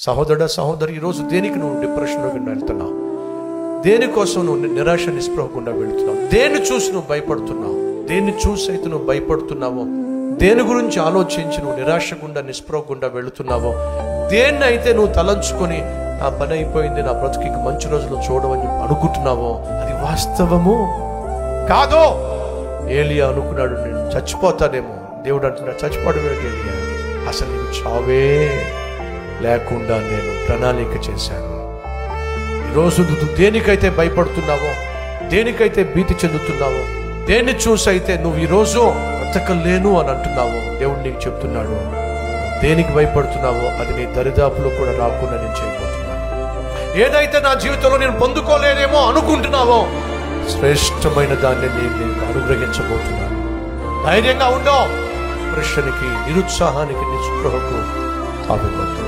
సహోదరుడా సహోదరి, ఈరోజు దేనికి నువ్వు డిప్రెషన్లోకి వెళ్తున్నావు? దేనికోసం నువ్వు నిరాశ నిస్పృహకుండా వెళుతున్నావు? దేన్ని చూసి నువ్వు భయపడుతున్నావు? దేన్ని చూసి అయితే నువ్వు భయపడుతున్నావో, దేని గురించి ఆలోచించి నువ్వు నిరాశకుండా నిస్పృహకుండా వెళుతున్నావో, దేన్ని అయితే నువ్వు తలంచుకొని నా పని అయిపోయింది, నా బ్రతుకి మంచి రోజులు చూడవని అనుకుంటున్నావో అది వాస్తవము కాదో. ఏలియా అనుకున్నాడు, నేను చచ్చిపోతానేమో. దేవుడు అంటున్నాడు, చచ్చిపోవడమేంటి ఏలియా, అసలు నీకు చావే లేకుండా నేను ప్రణాళిక చేశాను. ఈరోజు నువ్వు దేనికైతే భయపడుతున్నావో, దేనికైతే భీతి చెందుతున్నావో, దేన్ని చూసైతే నువ్వు ఈరోజు బ్రతకలేను అని అంటున్నావో, దేవుడు నీకు చెప్తున్నాడు, దేనికి భయపడుతున్నావో అది నీ దరిదాపులో కూడా రాకుండా నేను చేయబోతున్నాను. ఏదైతే నా జీవితంలో నేను పొందుకోలేనేమో అనుకుంటున్నావో, శ్రేష్టమైన దాన్ని నేను నీకు అనుగ్రహించబోతున్నాను. ధైర్యంగా ఉండో. ప్రశ్నకి, నిరుత్సాహానికి, నిస్పృహకు తావివ్వద్దు.